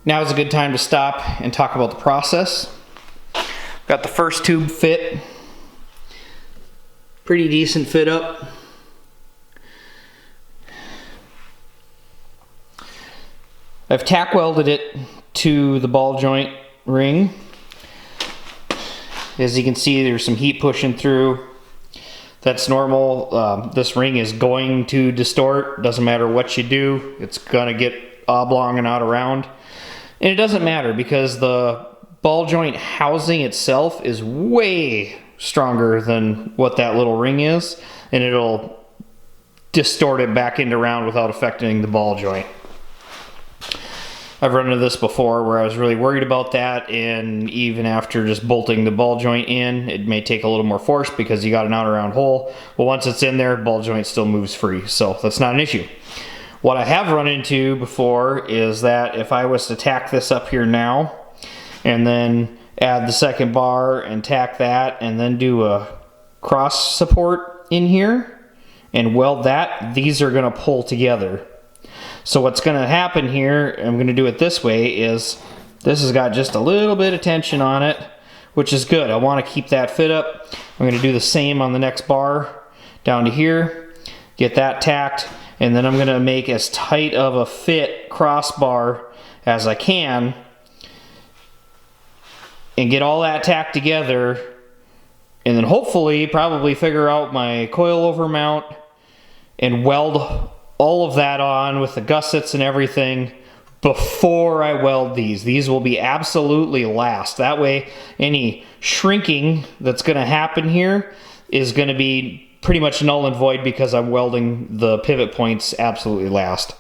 Now is a good time to stop and talk about the process. Got the first tube fit. Pretty decent fit up. I've tack welded it to the ball joint ring. As you can see, there's some heat pushing through. That's normal. This ring is going to distort. Doesn't matter what you do, it's gonna get oblong and not around. And it doesn't matter because the ball joint housing itself is way stronger than what that little ring is, and it'll distort it back into round without affecting the ball joint. I've run into this before where I was really worried about that, and even after just bolting the ball joint in, it may take a little more force because you got an out around hole. Well, once it's in there, ball joint still moves free, so that's not an issue. What I have run into before is that if I was to tack this up here now, and then add the second bar and tack that, and then do a cross support in here and weld that, these are gonna pull together. So what's gonna happen here, I'm gonna do it this way, is this has got just a little bit of tension on it, which is good. I wanna keep that fit up. I'm gonna do the same on the next bar down to here, get that tacked, and then I'm gonna make as tight of a fit crossbar as I can and get all that tacked together, and then hopefully probably figure out my coil over mount and weld all of that on with the gussets and everything before I weld these. These will be absolutely last. That way any shrinking that's gonna happen here is gonna be pretty much null and void because I'm welding the pivot points absolutely last.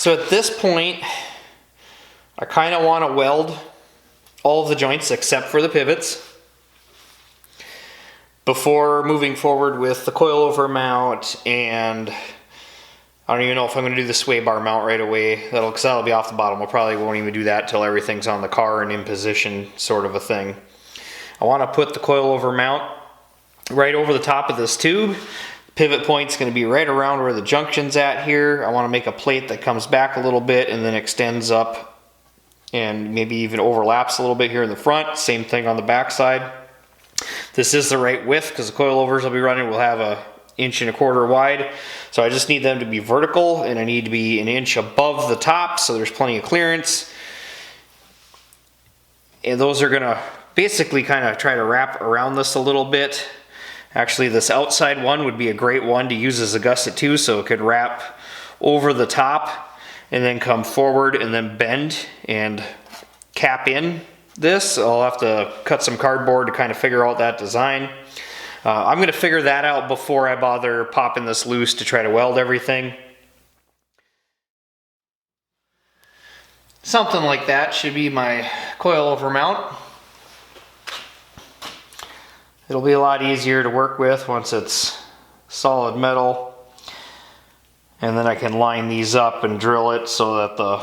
So at this point, I kind of want to weld all of the joints except for the pivots before moving forward with the coilover mount, and I don't even know if I'm going to do the sway bar mount right away. Because that'll be off the bottom. We probably won't even do that till everything's on the car and in position, sort of a thing. I want to put the coilover mount right over the top of this tube. Pivot point's going to be right around where the junction's at here. I want to make a plate that comes back a little bit and then extends up and maybe even overlaps a little bit here in the front. Same thing on the back side. This is the right width because the coilovers I'll be running will have 1.25 inches wide. So I just need them to be vertical, and I need to be 1 inch above the top so there's plenty of clearance. And those are going to basically kind of try to wrap around this a little bit. Actually, this outside one would be a great one to use as a gusset too, so it could wrap over the top and then come forward and then bend and cap in this. I'll have to cut some cardboard to kind of figure out that design. I'm going to figure that out before I bother popping this loose to try to weld everything. Something like that should be my coilover mount. It'll be a lot easier to work with once it's solid metal. And then I can line these up and drill it so that the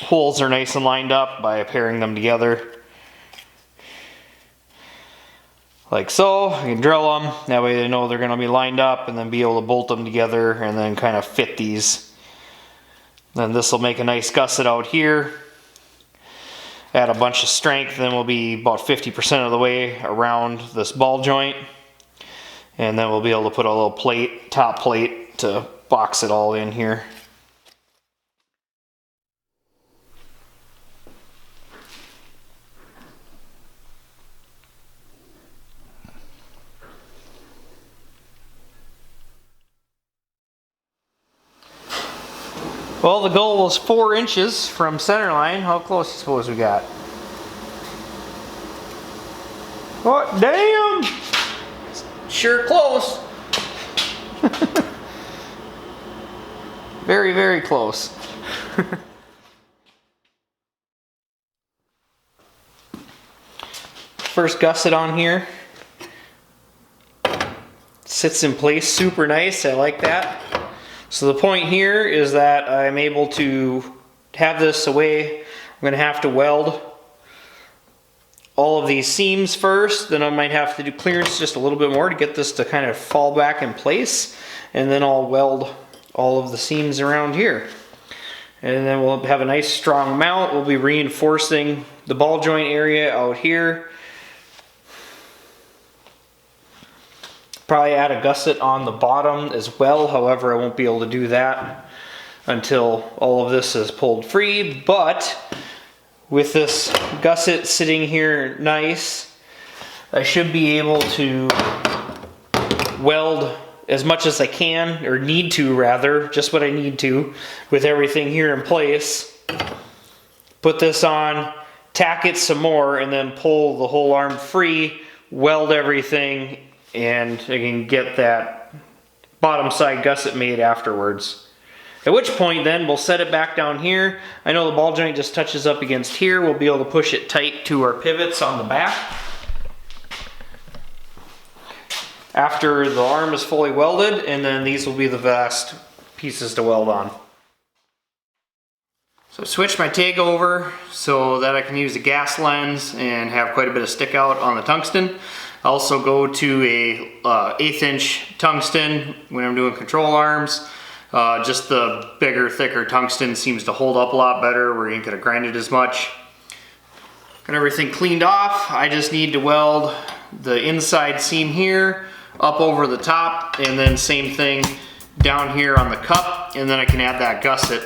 holes are nice and lined up by pairing them together. Like so. I can drill them. That way they know they're going to be lined up, and then be able to bolt them together and then kind of fit these. Then this will make a nice gusset out here. Add a bunch of strength, then we'll be about 50% of the way around this ball joint. And then we'll be able to put a little plate, top plate, to box it all in here. Well, the goal was 4 inches from center line. How close do you suppose we got? Oh, damn! Sure close. Very, very close. First gusset on here. Sits in place super nice. I like that. So the point here is that I'm able to have this away. I'm going to have to weld all of these seams first. Then I might have to do clearance just a little bit more to get this to kind of fall back in place. And then I'll weld all of the seams around here. And then we'll have a nice strong mount. We'll be reinforcing the ball joint area out here. Probably add a gusset on the bottom as well. However, I won't be able to do that until all of this is pulled free. But with this gusset sitting here nice, I should be able to weld as much as I can, or need to rather, just what I need to, with everything here in place. Put this on, tack it some more, and then pull the whole arm free, weld everything, and I can get that bottom side gusset made afterwards. At which point then we'll set it back down here. I know the ball joint just touches up against here. We'll be able to push it tight to our pivots on the back. After the arm is fully welded, and then these will be the last pieces to weld on. So I switched my TIG over so that I can use a gas lens and have quite a bit of stick out on the tungsten. I also go to a 1/8 inch tungsten when I'm doing control arms. Just the bigger, thicker tungsten seems to hold up a lot better where you ain't gonna grind it as much. Got everything cleaned off. I just need to weld the inside seam here up over the top, and then same thing down here on the cup, and then I can add that gusset.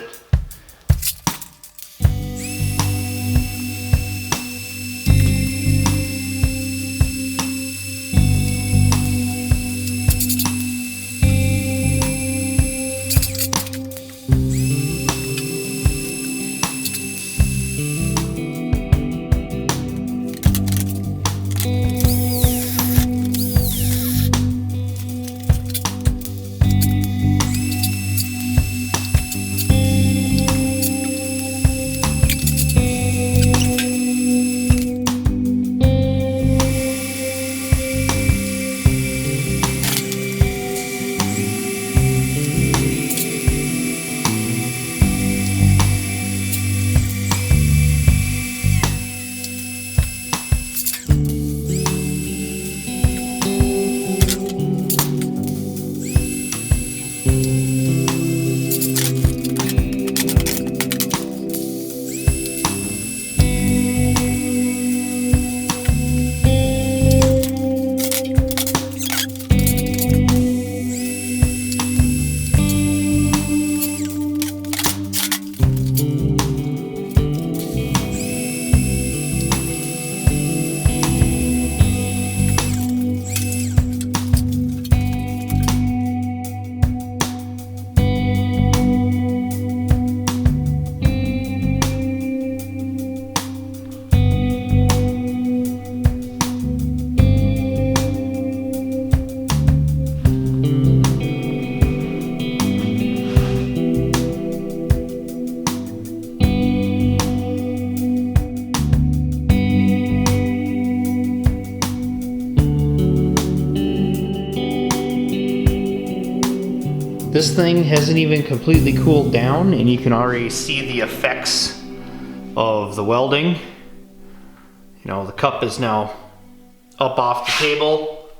This thing hasn't even completely cooled down, and you can already see the effects of the welding. You know, the cup is now up off the table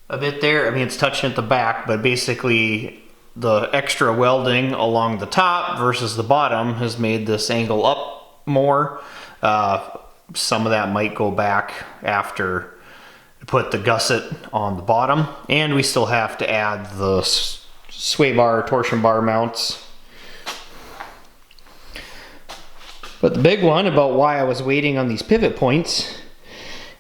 a bit there. I mean, it's touching at the back, but basically the extra welding along the top versus the bottom has made this angle up more. Some of that might go back after you put the gusset on the bottom, and we still have to add the sway bar, torsion bar mounts. But the big one about why I was waiting on these pivot points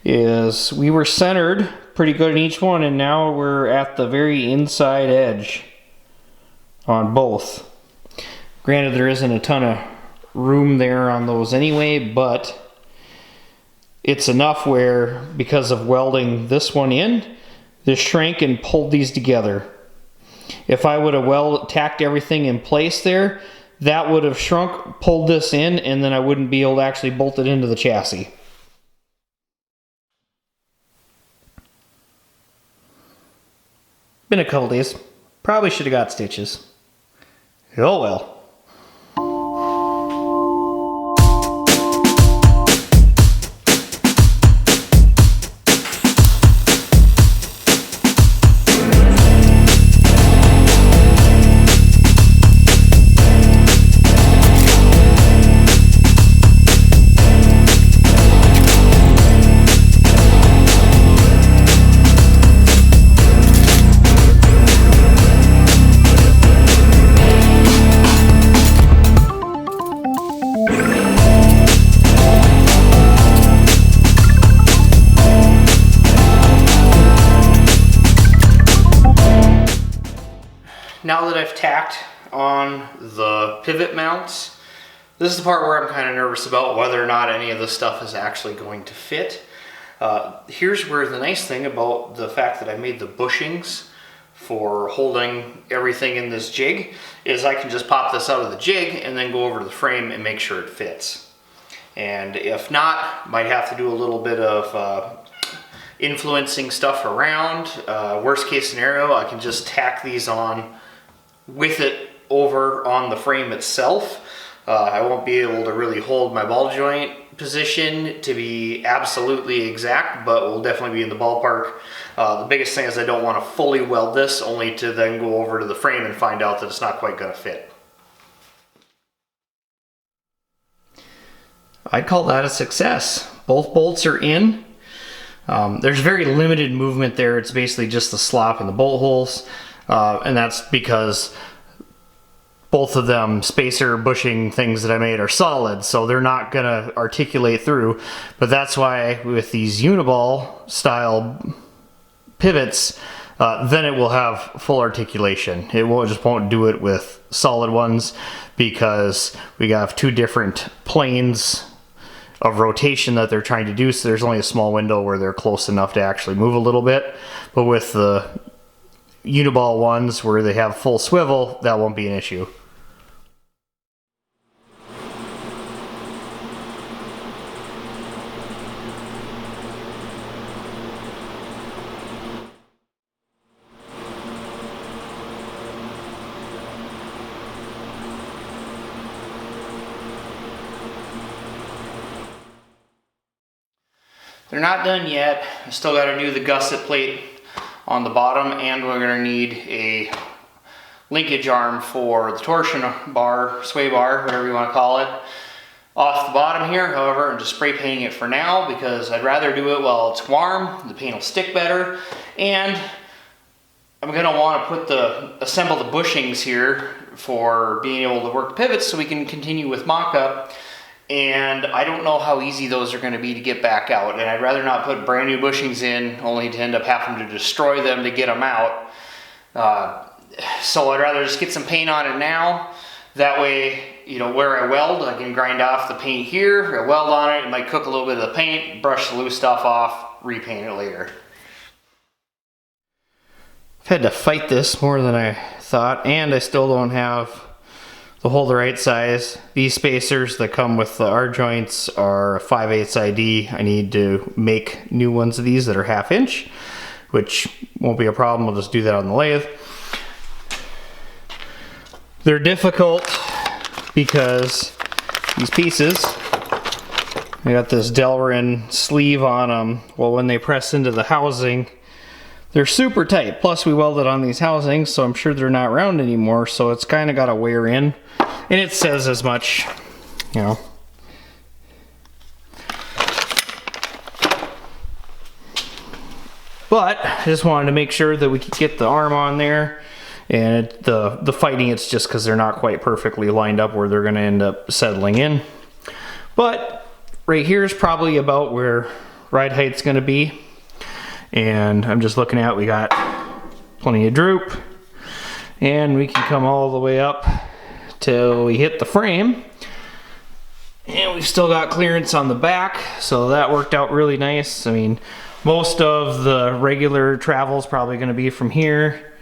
is we were centered pretty good in each one, and now we're at the very inside edge on both. Granted, there isn't a ton of room there on those anyway, but it's enough where, because of welding this one in, this shrank and pulled these together. If I would have tacked everything in place there, that would have shrunk, pulled this in, and then I wouldn't be able to actually bolt it into the chassis. Been a couple days. Probably should have got stitches. Oh well. Now that I've tacked on the pivot mounts, this is the part where I'm kind of nervous about whether or not any of this stuff is actually going to fit. Here's where the nice thing about the fact that I made the bushings for holding everything in this jig is I can just pop this out of the jig and then go over to the frame and make sure it fits. And if not, might have to do a little bit of influencing stuff around. Worst case scenario, I can just tack these on with it over on the frame itself. I won't be able to really hold my ball joint position to be absolutely exact, but we'll definitely be in the ballpark. The biggest thing is I don't want to fully weld this, only to then go over to the frame and find out that it's not quite going to fit. I'd call that a success. Both bolts are in. There's very limited movement there. It's basically just the slop in the bolt holes. And that's because both of them spacer bushing things that I made are solid, so they're not gonna articulate through. But that's why with these uniball style pivots, then it will have full articulation. It won't do it with solid ones, because we have two different planes of rotation that they're trying to do, so there's only a small window where they're close enough to actually move a little bit. But with the uniball ones where they have full swivel, that won't be an issue. They're not done yet. I still got to do the gusset plate on the bottom, and we're going to need a linkage arm for the torsion bar, sway bar, whatever you want to call it, off the bottom here. However, I'm just spray painting it for now because I'd rather do it while it's warm. The paint will stick better, and I'm going to want to assemble the bushings here for being able to work the pivots so we can continue with mock-up. And I don't know how easy those are going to be to get back out, and I'd rather not put brand new bushings in only to end up having to destroy them to get them out. So I'd rather just get some paint on it now. That way, you know, where I weld, I can grind off the paint here, I weld on it, it might cook a little bit of the paint, brush the loose stuff off, repaint it later. I've had to fight this more than I thought, and I still don't have the hole the right size. These spacers that come with the R joints are 5/8 ID. I need to make new ones of these that are 1/2 inch, which won't be a problem. We'll just do that on the lathe. They're difficult because these pieces, I got this Delrin sleeve on them. Well, when they press into the housing, they're super tight. Plus we welded on these housings, so I'm sure they're not round anymore, so it's kind of got to wear in. And it says as much, you know. But I just wanted to make sure that we could get the arm on there. And the fighting, it's just because they're not quite perfectly lined up where they're going to end up settling in. But right here is probably about where ride height's going to be. And I'm just looking at, we got plenty of droop. And we can come all the way up till we hit the frame. And we've still got clearance on the back, so that worked out really nice. I mean, most of the regular travel is probably going to be from here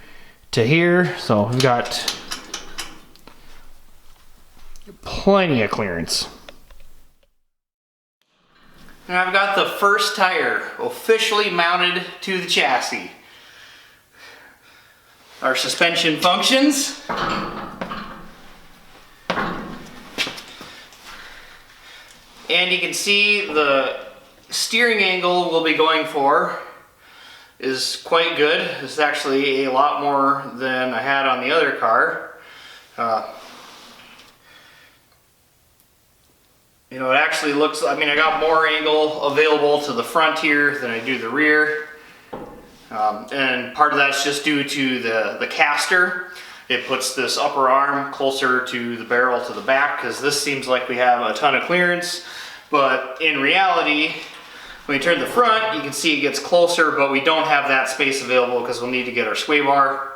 to here, so we've got plenty of clearance. And I've got the first tire officially mounted to the chassis. Our suspension functions. And you can see the steering angle we'll be going for is quite good. It's actually a lot more than I had on the other car. You know, it actually looks, I mean, I got more angle available to the front here than I do the rear. And part of that's just due to the caster. It puts this upper arm closer to the barrel to the back, because this seems like we have a ton of clearance. But in reality, when you turn the front, you can see it gets closer, but we don't have that space available because we'll need to get our sway bar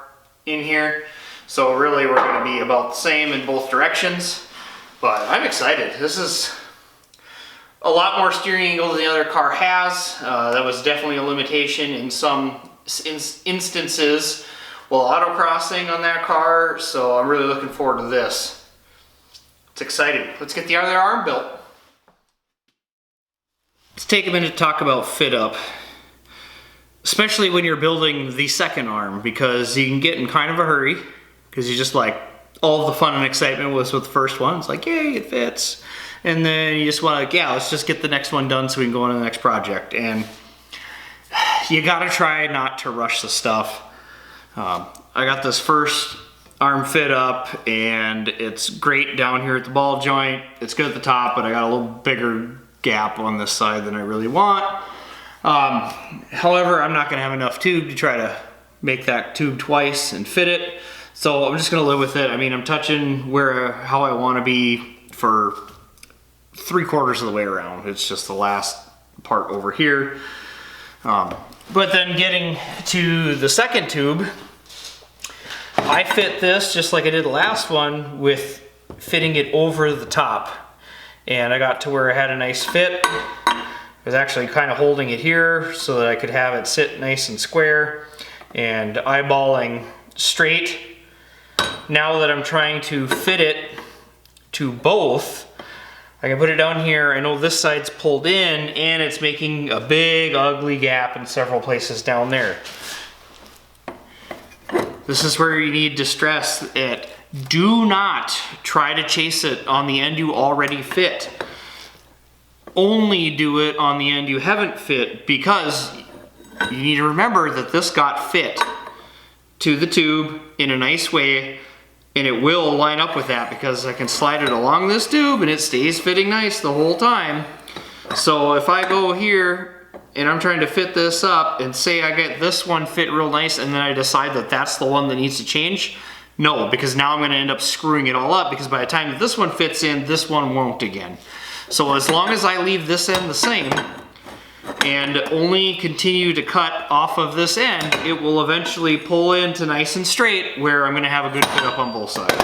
in here. So really we're going to be about the same in both directions. But I'm excited. This is a lot more steering angle than the other car has. That was definitely a limitation in some instances while autocrossing on that car. So I'm really looking forward to this. It's exciting. Let's get the other arm built. Let's take a minute to talk about fit up, especially when you're building the second arm, because you can get in kind of a hurry because you just like, all the fun and excitement was with the first one. It's like, yay, it fits. And then you just want to, yeah, let's just get the next one done so we can go on to the next project. And you got to try not to rush the stuff. I got this first arm fit up and it's great down here at the ball joint. It's good at the top, but I got a little bigger gap on this side than I really want. However, I'm not going to have enough tube to try to make that tube twice and fit it. So I'm just going to live with it. I mean, I'm touching how I want to be for 3/4 of the way around. It's just the last part over here. But then getting to the second tube, I fit this just like I did the last one with fitting it over the top. And I got to where I had a nice fit. I was actually kind of holding it here so that I could have it sit nice and square and eyeballing straight. Now that I'm trying to fit it to both, I can put it down here. I know this side's pulled in and it's making a big ugly gap in several places down there. This is where you need to stress it. Do not try to chase it on the end you already fit. Only do it on the end you haven't fit, because you need to remember that this got fit to the tube in a nice way, and it will line up with that because I can slide it along this tube and it stays fitting nice the whole time. So if I go here and I'm trying to fit this up and say I get this one fit real nice and then I decide that that's the one that needs to change, no, because now I'm going to end up screwing it all up, because by the time that this one fits in, this one won't again. So as long as I leave this end the same and only continue to cut off of this end, it will eventually pull into nice and straight where I'm going to have a good fit up on both sides.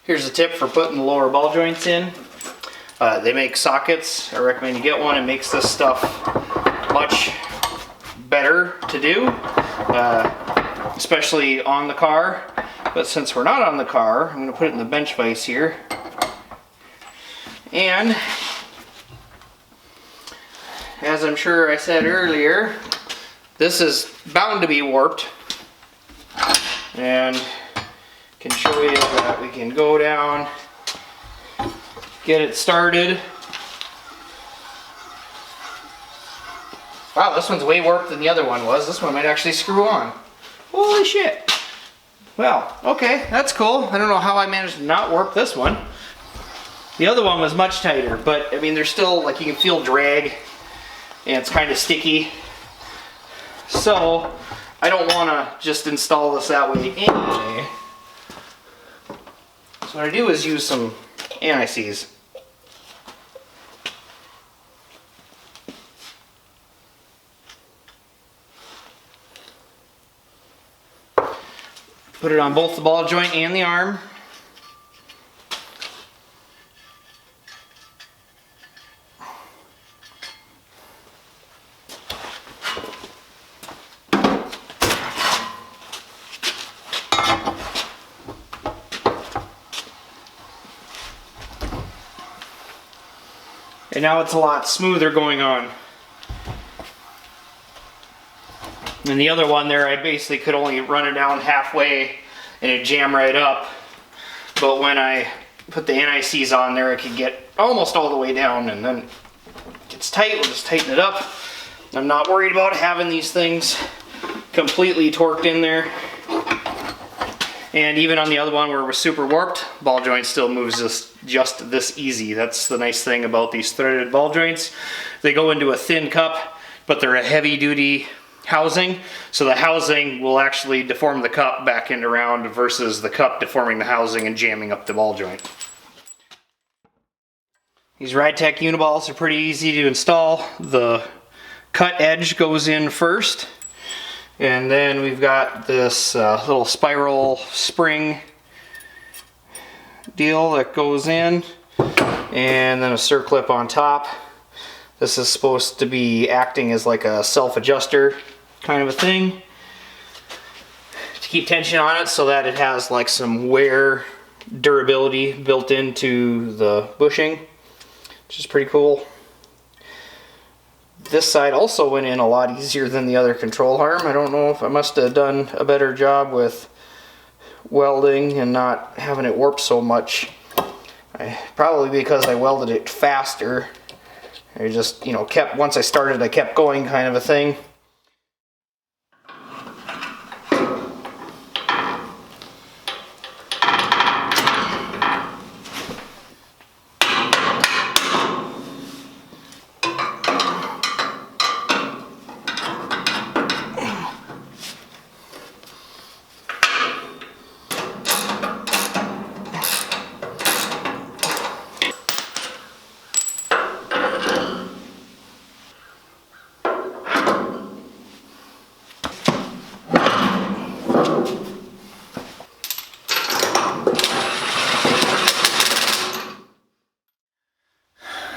Here's a tip for putting the lower ball joints in. They make sockets. I recommend you get one. It makes this stuff much better to do. especially on the car. But since we're not on the car, I'm going to put it in the bench vise here. And as I'm sure I said earlier, this is bound to be warped. And can show you that we can go down, get it started. Wow, this one's way warped than the other one was. This one might actually screw on. Holy shit. Well, okay, that's cool. I don't know how I managed to not warp this one. The other one was much tighter, but I mean, there's still, like, you can feel drag and it's kind of sticky. So I don't want to just install this that way anyway. So what I do is use some anti-seize. Put it on both the ball joint and the arm. And now it's a lot smoother going on. And the other one there, I basically could only run it down halfway and it'd jam right up. But when I put the anti-seize on there, it could get almost all the way down, and then it gets tight, we'll just tighten it up. I'm not worried about having these things completely torqued in there. And even on the other one where we're super warped, ball joint still moves just this easy. That's the nice thing about these threaded ball joints. They go into a thin cup, but they're a heavy duty housing. So the housing will actually deform the cup back into round versus the cup deforming the housing and jamming up the ball joint. These RideTech Uniballs are pretty easy to install. The cut edge goes in first. And then we've got this little spiral spring deal that goes in, and then a circlip on top. This is supposed to be acting as like a self-adjuster kind of a thing to keep tension on it so that it has like some wear durability built into the bushing, which is pretty cool. This side also went in a lot easier than the other control arm. I don't know if I must have done a better job with welding and not having it warp so much. Probably because I welded it faster. I just, once I started, I kept going kind of a thing.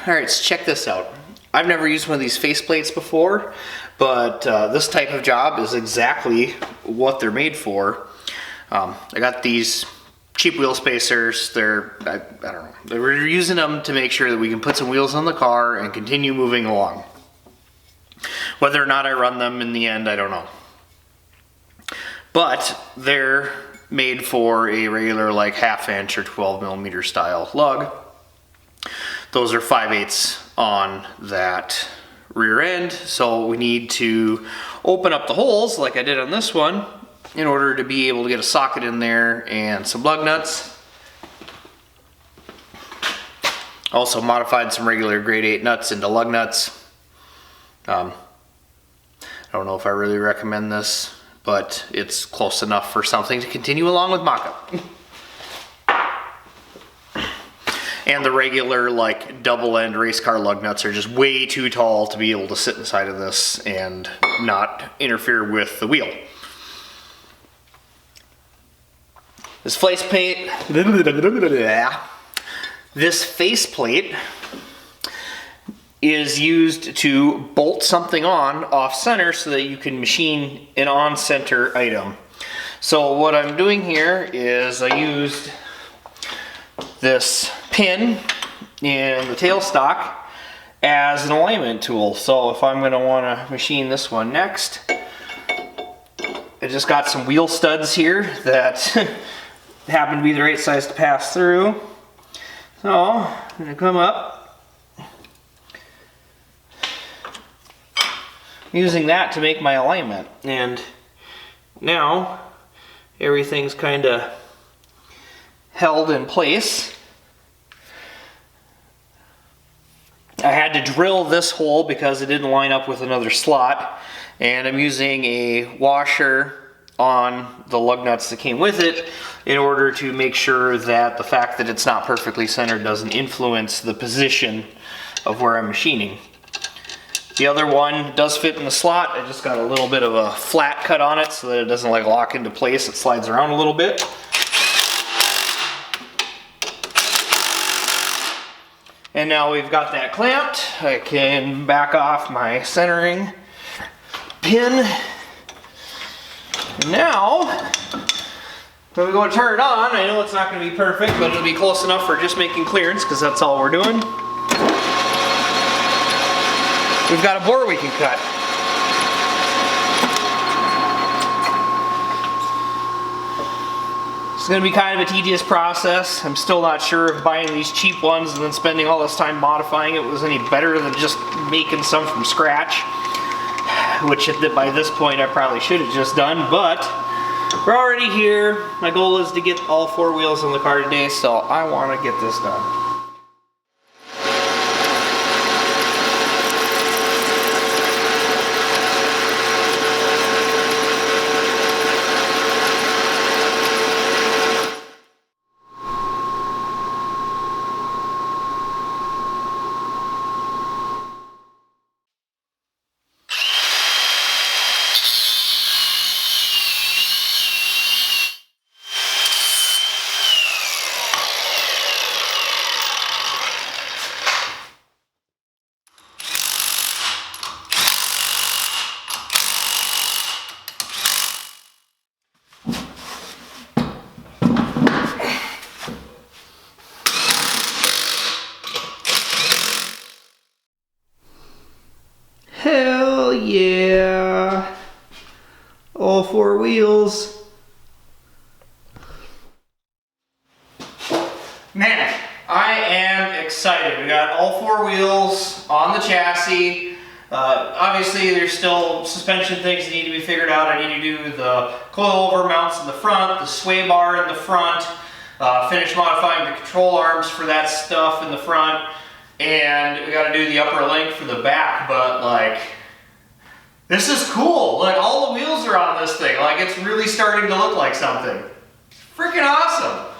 Alright, so check this out. I've never used one of these faceplates before, but this type of job is exactly what they're made for. I got these cheap wheel spacers. I don't know. We're using them to make sure that we can put some wheels on the car and continue moving along. Whether or not I run them in the end, I don't know. But they're made for a regular like 1/2 inch or 12mm style lug. Those are 5/8 on that rear end, so we need to open up the holes like I did on this one in order to be able to get a socket in there and some lug nuts. Also modified some regular grade 8 nuts into lug nuts. I don't know if I really recommend this, but it's close enough for something to continue along with mock-up. And the regular like double end race car lug nuts are just way too tall to be able to sit inside of this and not interfere with the wheel. This faceplate, is used to bolt something on off center so that you can machine an on center item. So what I'm doing here is I used this pin in the tailstock as an alignment tool. So if I'm going to want to machine this one next, I just got some wheel studs here that happen to be the right size to pass through. So I'm going to come up using that to make my alignment, and now everything's kind of held in place. I had to drill this hole because it didn't line up with another slot, and I'm using a washer on the lug nuts that came with it in order to make sure that the fact that it's not perfectly centered doesn't influence the position of where I'm machining. The other one does fit in the slot. I just got a little bit of a flat cut on it so that it doesn't like lock into place. It slides around a little bit. And now we've got that clamped. I can back off my centering pin. And now, when we go to turn it on, I know it's not going to be perfect, but it'll be close enough for just making clearance, because that's all we're doing. We've got a bore we can cut. It's going to be kind of a tedious process. I'm still not sure if buying these cheap ones and then spending all this time modifying it was any better than just making some from scratch, which by this point I probably should have just done, but we're already here. My goal is to get all 4 wheels on the car today, so I want to get this done. Hell yeah! All 4 wheels. Man, I am excited. We got all 4 wheels on the chassis. Obviously there's still suspension things that need to be figured out. I need to do the coilover mounts in the front, the sway bar in the front, finish modifying the control arms for that stuff in the front. And we got to do the upper link for the back, but like, this is cool. Like, all the wheels are on this thing. Like, it's really starting to look like something. Freaking awesome.